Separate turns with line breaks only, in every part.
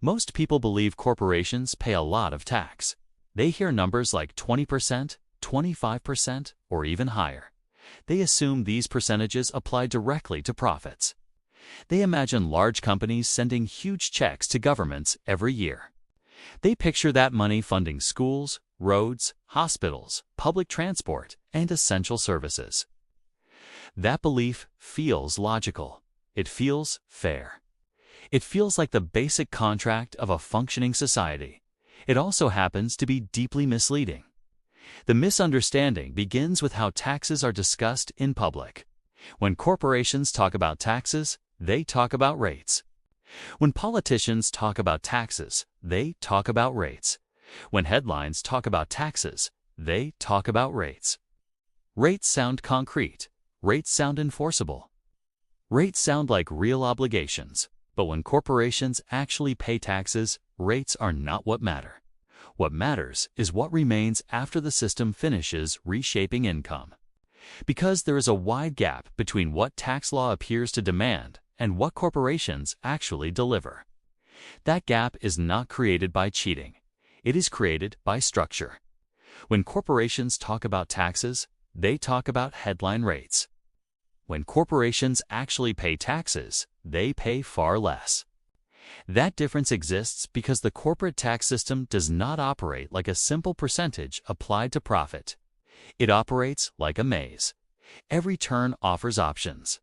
Most people believe corporations pay a lot of tax. They hear numbers like 20%, 25%, or even higher. They assume these percentages apply directly to profits. They imagine large companies sending huge checks to governments every year. They picture that money funding schools, roads, hospitals, public transport, and essential services. That belief feels logical. It feels fair. It feels like the basic contract of a functioning society. It also happens to be deeply misleading. The misunderstanding begins with how taxes are discussed in public. When corporations talk about taxes, they talk about rates. When politicians talk about taxes, they talk about rates. When headlines talk about taxes, they talk about rates. Rates sound concrete. Rates sound enforceable. Rates sound like real obligations. But when corporations actually pay taxes, rates are not what matter. What matters is what remains after the system finishes reshaping income. Because there is a wide gap between what tax law appears to demand and what corporations actually deliver. That gap is not created by cheating. It is created by structure. When corporations talk about taxes, they talk about headline rates. When corporations actually pay taxes, they pay far less. That difference exists because the corporate tax system does not operate like a simple percentage applied to profit. It operates like a maze. Every turn offers options.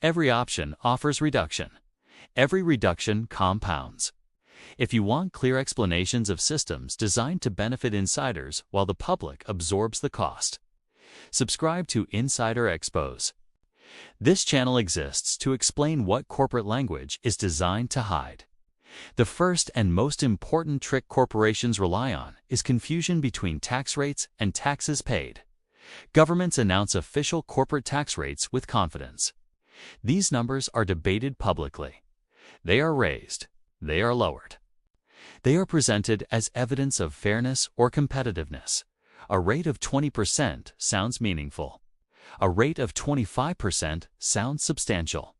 Every option offers reduction. Every reduction compounds. If you want clear explanations of systems designed to benefit insiders while the public absorbs the cost, subscribe to Insider Expose. This channel exists to explain what corporate language is designed to hide. The first and most important trick corporations rely on is confusion between tax rates and taxes paid. Governments announce official corporate tax rates with confidence. These numbers are debated publicly. They are raised. They are lowered. They are presented as evidence of fairness or competitiveness. A rate of 20% sounds meaningful. A rate of 25% sounds substantial.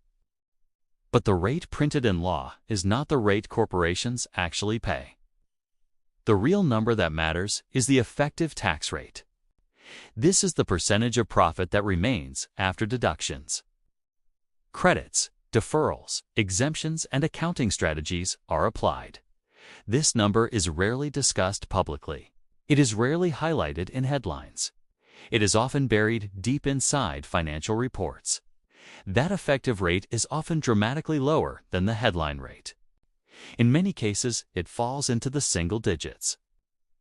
But the rate printed in law is not the rate corporations actually pay. The real number that matters is the effective tax rate. This is the percentage of profit that remains after deductions. Credits, deferrals, exemptions, and accounting strategies are applied. This number is rarely discussed publicly. It is rarely highlighted in headlines. It is often buried deep inside financial reports. That effective rate is often dramatically lower than the headline rate. In many cases, it falls into the single digits.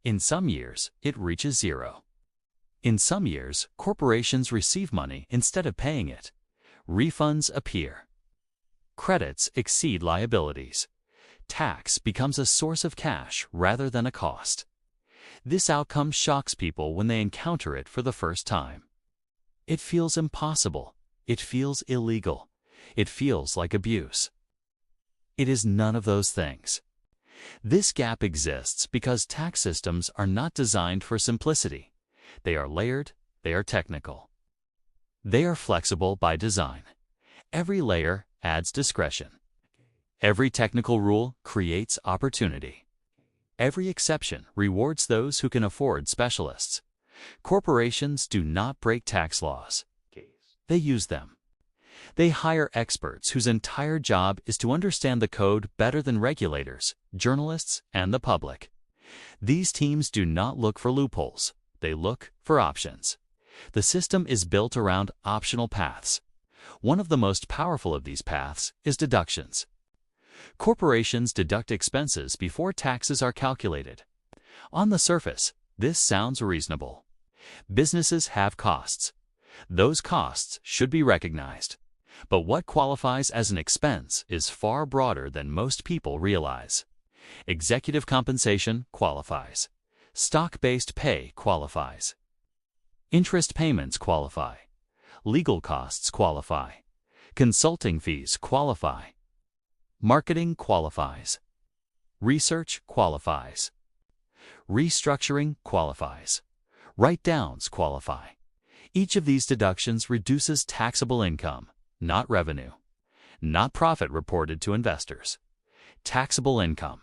In some years, it reaches zero. In some years, corporations receive money instead of paying it. Refunds appear. Credits exceed liabilities. Tax becomes a source of cash rather than a cost. This outcome shocks people when they encounter it for the first time. It feels impossible. It feels illegal. It feels like abuse. It is none of those things. This gap exists because tax systems are not designed for simplicity. They are layered. They are technical. They are flexible by design. Every layer adds discretion. Every technical rule creates opportunity. Every exception rewards those who can afford specialists. Corporations do not break tax laws. They use them. They hire experts whose entire job is to understand the code better than regulators, journalists, and the public. These teams do not look for loopholes. They look for options. The system is built around optional paths. One of the most powerful of these paths is deductions. Corporations deduct expenses before taxes are calculated. On the surface, this sounds reasonable. Businesses have costs. Those costs should be recognized. But what qualifies as an expense is far broader than most people realize. Executive compensation qualifies. Stock-based pay qualifies. Interest payments qualify. Legal costs qualify. Consulting fees qualify. Marketing qualifies. Research qualifies. Restructuring qualifies. Write-downs qualify. Each of these deductions reduces taxable income, not revenue, not profit reported to investors. taxable income.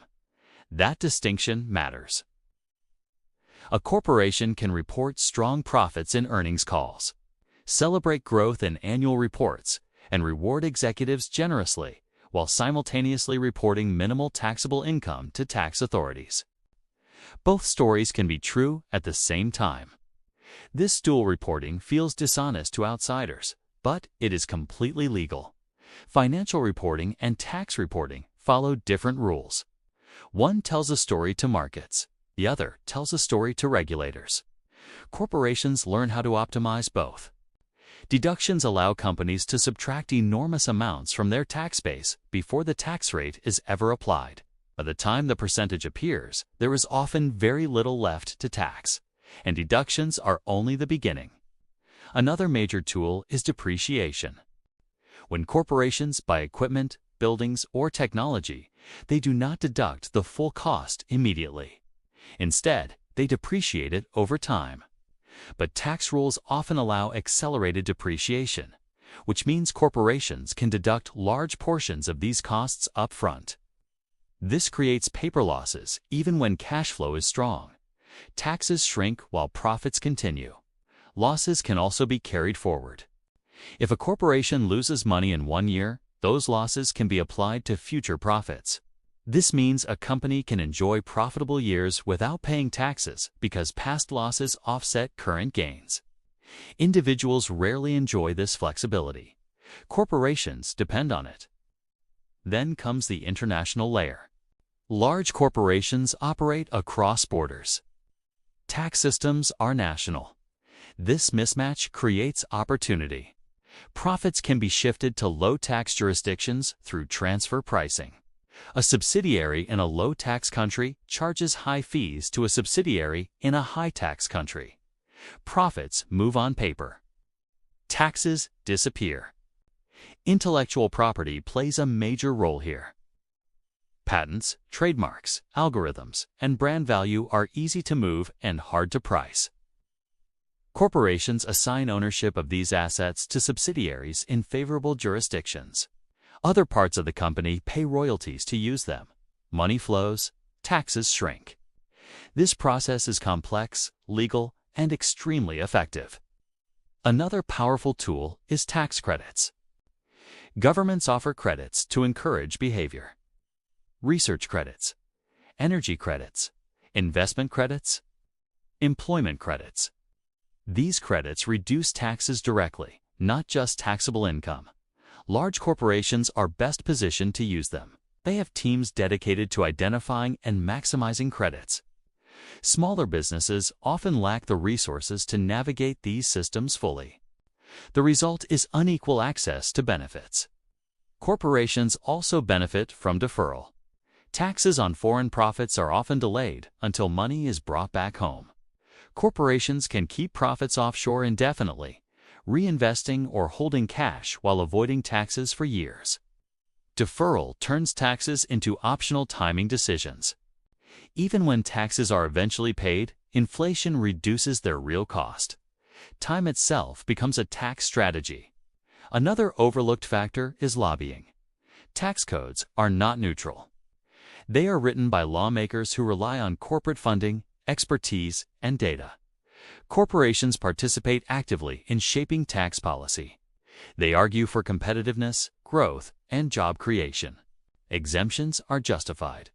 That distinction matters. A corporation can report strong profits in earnings calls, celebrate growth in annual reports, and reward executives generously while simultaneously reporting minimal taxable income to tax authorities. Both stories can be true at the same time. This dual reporting feels dishonest to outsiders, but it is completely legal. Financial reporting and tax reporting follow different rules. One tells a story to markets, the other tells a story to regulators. Corporations learn how to optimize both. Deductions allow companies to subtract enormous amounts from their tax base before the tax rate is ever applied. By the time the percentage appears, there is often very little left to tax, and deductions are only the beginning. Another major tool is depreciation. When corporations buy equipment, buildings, or technology, they do not deduct the full cost immediately. Instead, they depreciate it over time. But tax rules often allow accelerated depreciation, which means corporations can deduct large portions of these costs up front. This creates paper losses even when cash flow is strong. Taxes shrink while profits continue. Losses can also be carried forward. If a corporation loses money in one year, those losses can be applied to future profits. This means a company can enjoy profitable years without paying taxes because past losses offset current gains. Individuals rarely enjoy this flexibility. Corporations depend on it. Then comes the international layer. Large corporations operate across borders. Tax systems are national. This mismatch creates opportunity. Profits can be shifted to low-tax jurisdictions through transfer pricing. A subsidiary in a low-tax country charges high fees to a subsidiary in a high-tax country. Profits move on paper. Taxes disappear. Intellectual property plays a major role here. Patents, trademarks, algorithms, and brand value are easy to move and hard to price. Corporations assign ownership of these assets to subsidiaries in favorable jurisdictions. Other parts of the company pay royalties to use them. Money flows, taxes shrink. This process is complex, legal, and extremely effective. Another powerful tool is tax credits. Governments offer credits to encourage behavior. Research credits, energy credits, investment credits, employment credits. These credits reduce taxes directly, not just taxable income. Large corporations are best positioned to use them. They have teams dedicated to identifying and maximizing credits. Smaller businesses often lack the resources to navigate these systems fully. The result is unequal access to benefits. Corporations also benefit from deferral. Taxes on foreign profits are often delayed until money is brought back home. Corporations can keep profits offshore indefinitely, reinvesting or holding cash while avoiding taxes for years. Deferral turns taxes into optional timing decisions. Even when taxes are eventually paid, inflation reduces their real cost. Time itself becomes a tax strategy. Another overlooked factor is lobbying. Tax codes are not neutral. They are written by lawmakers who rely on corporate funding, expertise, and data. Corporations participate actively in shaping tax policy. They argue for competitiveness, growth, and job creation. Exemptions are justified.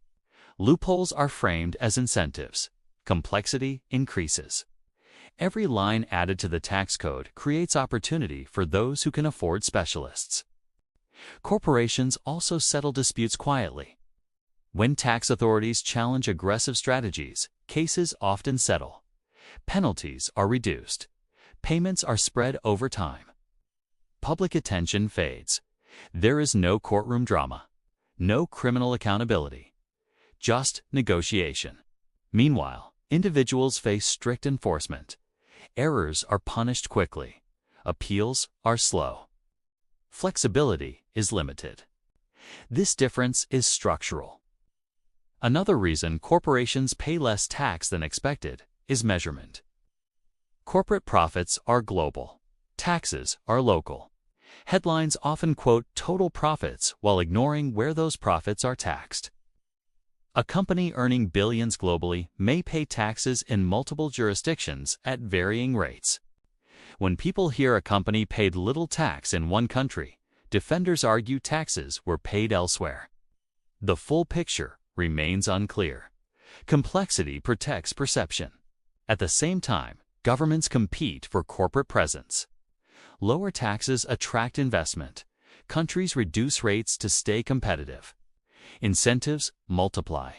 Loopholes are framed as incentives. Complexity increases. Every line added to the tax code creates opportunity for those who can afford specialists. Corporations also settle disputes quietly. When tax authorities challenge aggressive strategies, cases often settle. Penalties are reduced. Payments are spread over time. Public attention fades. There is no courtroom drama, no criminal accountability, just negotiation. Meanwhile, individuals face strict enforcement. Errors are punished quickly. Appeals are slow. Flexibility is limited. This difference is structural. Another reason corporations pay less tax than expected is measurement. Corporate profits are global. Taxes are local. Headlines often quote total profits while ignoring where those profits are taxed. A company earning billions globally may pay taxes in multiple jurisdictions at varying rates. When people hear a company paid little tax in one country, defenders argue taxes were paid elsewhere. The full picture remains unclear. Complexity protects perception. At the same time, governments compete for corporate presence. Lower taxes attract investment. Countries reduce rates to stay competitive. Incentives multiply.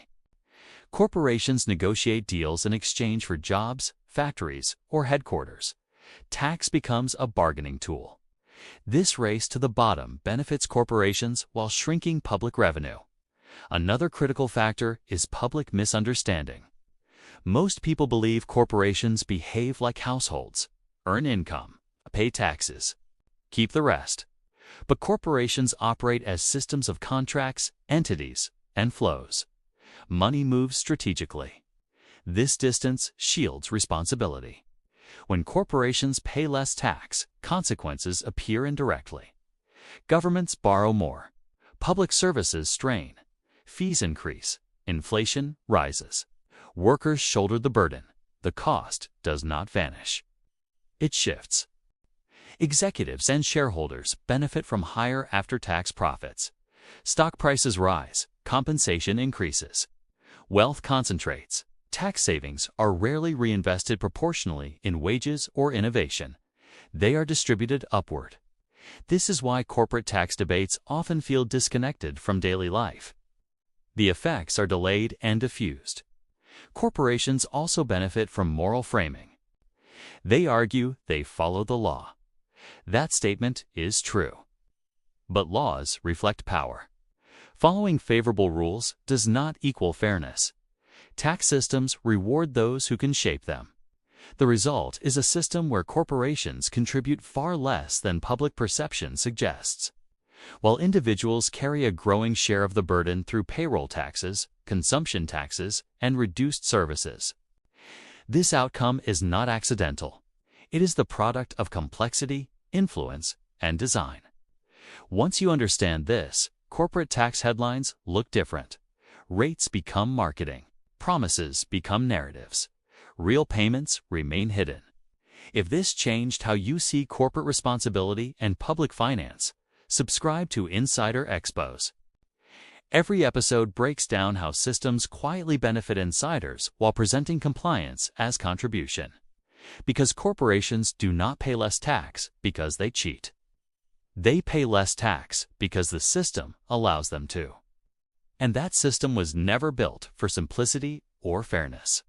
Corporations negotiate deals in exchange for jobs, factories, or headquarters. Tax becomes a bargaining tool. This race to the bottom benefits corporations while shrinking public revenue. Another critical factor is public misunderstanding. Most people believe corporations behave like households, earn income, pay taxes, keep the rest. But corporations operate as systems of contracts, entities, and flows. Money moves strategically. This distance shields responsibility. When corporations pay less tax, consequences appear indirectly. Governments borrow more. Public services strain. Fees increase. Inflation rises. Workers shoulder the burden. The cost does not vanish. It shifts. Executives and shareholders benefit from higher after-tax profits. Stock prices rise, compensation increases. Wealth concentrates. Tax savings are rarely reinvested proportionally in wages or innovation. They are distributed upward. This is why corporate tax debates often feel disconnected from daily life. The effects are delayed and diffused. Corporations also benefit from moral framing. They argue they follow the law. That statement is true. But laws reflect power. Following favorable rules does not equal fairness. Tax systems reward those who can shape them. The result is a system where corporations contribute far less than public perception suggests, while individuals carry a growing share of the burden through payroll taxes, consumption taxes, and reduced services. This outcome is not accidental. It is the product of complexity, influence, and design. Once you understand this, corporate tax headlines look different. Rates become marketing. Promises become narratives. Real payments remain hidden. If this changed how you see corporate responsibility and public finance, subscribe to Insider Expos. Every episode breaks down how systems quietly benefit insiders while presenting compliance as contribution. Because corporations do not pay less tax because they cheat. They pay less tax because the system allows them to. And that system was never built for simplicity or fairness.